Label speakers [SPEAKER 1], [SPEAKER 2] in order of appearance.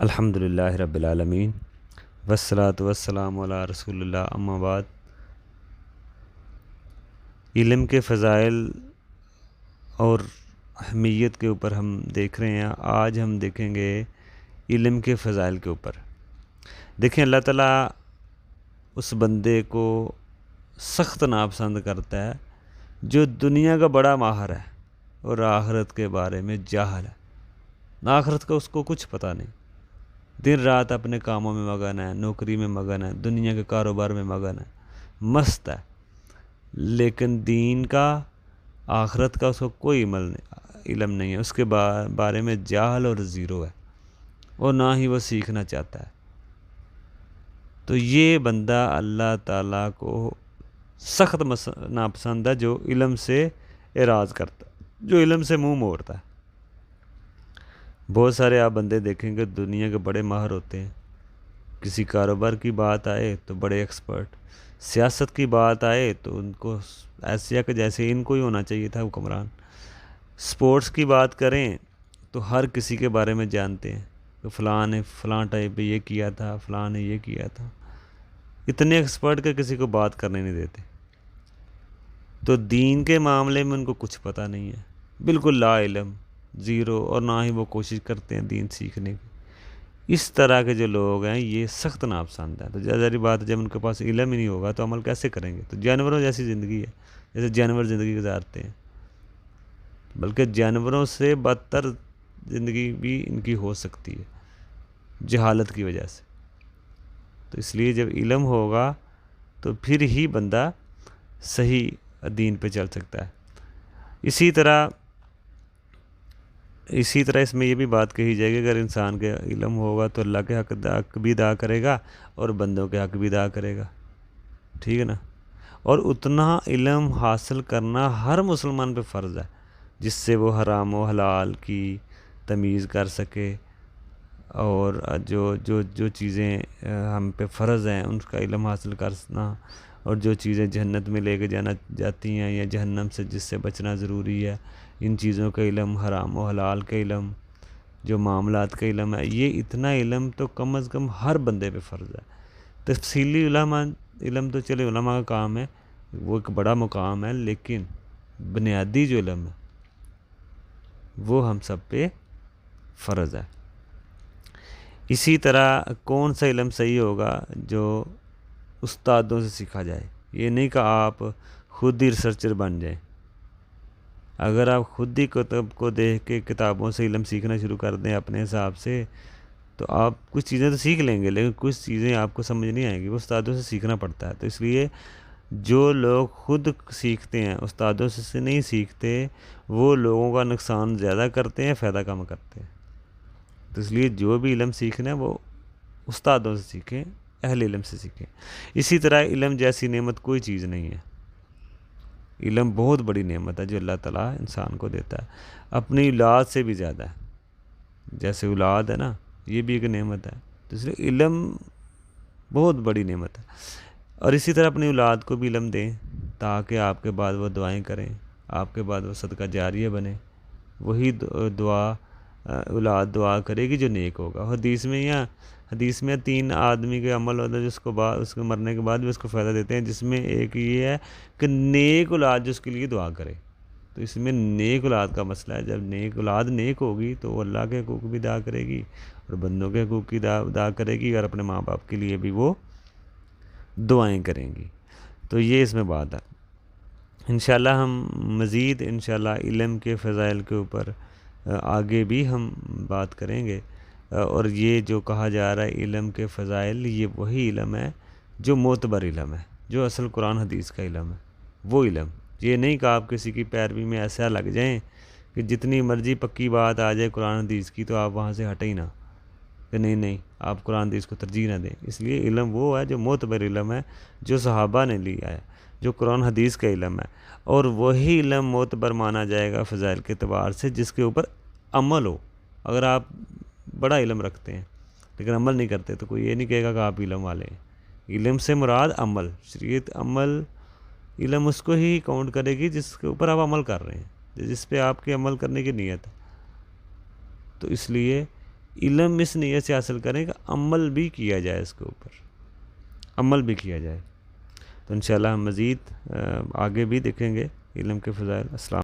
[SPEAKER 1] الحمدللہ رب العالمین والصلاۃ والسلام علی رسول اللہ اما بعد۔ علم کے فضائل اور اہمیت کے اوپر ہم دیکھ رہے ہیں۔ آج ہم دیکھیں گے علم کے فضائل کے اوپر۔ دیکھیں، اللہ تعالیٰ اس بندے کو سخت ناپسند کرتا ہے جو دنیا کا بڑا ماہر ہے اور آخرت کے بارے میں جاہل ہے۔ آخرت کا اس کو کچھ پتہ نہیں، دن رات اپنے کاموں میں مگن ہے، نوکری میں مگن ہے، دنیا کے کاروبار میں مگن ہے، مست ہے، لیکن دین کا، آخرت کا اس کو کوئی علم نہیں ہے۔ اس کے بارے میں جاہل اور زیرو ہے، اور نہ ہی وہ سیکھنا چاہتا ہے۔ تو یہ بندہ اللہ تعالیٰ کو سخت ناپسند ہے جو علم سے اعراض کرتا ہے، جو علم سے منہ موڑتا ہے۔ بہت سارے آپ بندے دیکھیں گے دنیا کے بڑے ماہر ہوتے ہیں، کسی کاروبار کی بات آئے تو بڑے ایکسپرٹ، سیاست کی بات آئے تو ان کو ایسے ہے کہ جیسے ان کو ہی ہونا چاہیے تھا حکمران۔ سپورٹس کی بات کریں تو ہر کسی کے بارے میں جانتے ہیں کہ فلاں نے فلاں ٹائپ پہ یہ کیا تھا، فلاں نے یہ کیا تھا۔ اتنے ایکسپرٹ کہ کسی کو بات کرنے نہیں دیتے۔ تو دین کے معاملے میں ان کو کچھ پتہ نہیں ہے، بالکل لا علم، زیرو، اور نہ ہی وہ کوشش کرتے ہیں دین سیکھنے کی۔ اس طرح کے جو لوگ ہیں یہ سخت ناپسند ہیں۔ تو ظاہری بات ہے، جب ان کے پاس علم ہی نہیں ہوگا تو عمل کیسے کریں گے؟ تو جانوروں جیسی زندگی ہے، جیسے جانور زندگی گزارتے ہیں، بلکہ جانوروں سے بدتر زندگی بھی ان کی ہو سکتی ہے جہالت کی وجہ سے۔ تو اس لیے جب علم ہوگا تو پھر ہی بندہ صحیح دین پہ چل سکتا ہے۔ اسی طرح اس میں یہ بھی بات کہی جائے گی، اگر انسان کے علم ہوگا تو اللہ کے حق بھی ادا کرے گا اور بندوں کے حق بھی ادا کرے گا، ٹھیک ہے نا؟ اور اتنا علم حاصل کرنا ہر مسلمان پہ فرض ہے، جس سے وہ حرام و حلال کی تمیز کر سکے، اور جو چیزیں ہم پہ فرض ہیں ان کا علم حاصل کرنا، اور جو چیزیں جہنت میں لے کے جاتی ہیں یا جہنم سے جس سے بچنا ضروری ہے، ان چیزوں کا علم، حرام و حلال کا علم، جو معاملات کا علم ہے، یہ اتنا علم تو کم از کم ہر بندے پہ فرض ہے۔ تفصیلی علم تو چلے علماء کا کام ہے، وہ ایک بڑا مقام ہے، لیکن بنیادی جو علم ہے وہ ہم سب پہ فرض ہے۔ اسی طرح کون سا علم صحیح ہوگا؟ جو استادوں سے سیکھا جائے۔ یہ نہیں کہ آپ خود ہی ریسرچر بن جائیں۔ اگر آپ خود ہی کتب کو دیکھ کے کتابوں سے علم سیکھنا شروع کر دیں اپنے حساب سے، تو آپ کچھ چیزیں تو سیکھ لیں گے، لیکن کچھ چیزیں آپ کو سمجھ نہیں آئیں گی، وہ استادوں سے سیکھنا پڑتا ہے۔ تو اس لیے جو لوگ خود سیکھتے ہیں، استادوں سے نہیں سیکھتے، وہ لوگوں کا نقصان زیادہ کرتے ہیں، فائدہ کم کرتے ہیں۔ تو اس لیے جو بھی علم سیکھنا ہے وہ استادوں سے سیکھیں، اہل علم سے سیکھیں۔ اسی طرح علم جیسی نعمت کوئی چیز نہیں ہے۔ علم بہت بڑی نعمت ہے جو اللہ تعالیٰ انسان کو دیتا ہے، اپنی اولاد سے بھی زیادہ ہے۔ جیسے اولاد ہے نا، یہ بھی ایک نعمت ہے، تو اس لیے علم بہت بڑی نعمت ہے۔ اور اسی طرح اپنی اولاد کو بھی علم دیں تاکہ آپ کے بعد وہ دعائیں کریں، آپ کے بعد وہ صدقہ جاریہ بنے۔ وہی اولاد دعا کرے گی جو نیک ہوگا۔ حدیث میں 3 آدمی کے عمل ہوتا ہے جس کو اس کے مرنے کے بعد بھی اس کو فائدہ دیتے ہیں، جس میں ایک یہ ہے کہ نیک اولاد جو اس کے لیے دعا کرے۔ تو اس میں نیک اولاد کا مسئلہ ہے، جب نیک اولاد نیک ہوگی تو وہ اللہ کے حقوق بھی ادا کرے گی اور بندوں کے حقوق کی ادا کرے گی، اور اپنے ماں باپ کے لیے بھی وہ دعائیں کریں گی۔ تو یہ اس میں بات ہے۔ انشاءاللہ ہم مزید انشاءاللہ علم کے فضائل کے اوپر آگے بھی ہم بات کریں گے، اور یہ جو کہا جا رہا ہے علم کے فضائل، یہ وہی علم ہے جو معتبر علم ہے، جو اصل قرآن حدیث کا علم ہے، وہ علم۔ یہ نہیں کہ آپ کسی کی پیروی میں ایسا لگ جائیں کہ جتنی مرضی پکی بات آ جائے قرآن حدیث کی تو آپ وہاں سے ہٹیں ہی نہ، کہ نہیں آپ قرآن حدیث کو ترجیح نہ دیں۔ اس لیے علم وہ ہے جو معتبر علم ہے، جو صحابہ نے لیا ہے، جو قرآن حدیث کا علم ہے، اور وہی علم معتبر مانا جائے گا فضائل کے اعتبار سے جس کے اوپر عمل ہو۔ اگر آپ بڑا علم رکھتے ہیں لیکن عمل نہیں کرتے تو کوئی یہ نہیں کہے گا کہ آپ علم والے ہیں۔ علم سے مراد عمل، شریعت عمل، علم اس کو ہی کاؤنٹ کرے گی جس کے اوپر آپ عمل کر رہے ہیں، جس پہ آپ کے عمل کرنے کی نیت ہے۔ تو اس لیے علم اس نیت سے حاصل کریں کہ عمل بھی کیا جائے، اس کے اوپر عمل بھی کیا جائے۔ تو انشاءاللہ ہم مزید آگے بھی دیکھیں گے علم کے فضائل۔ السلام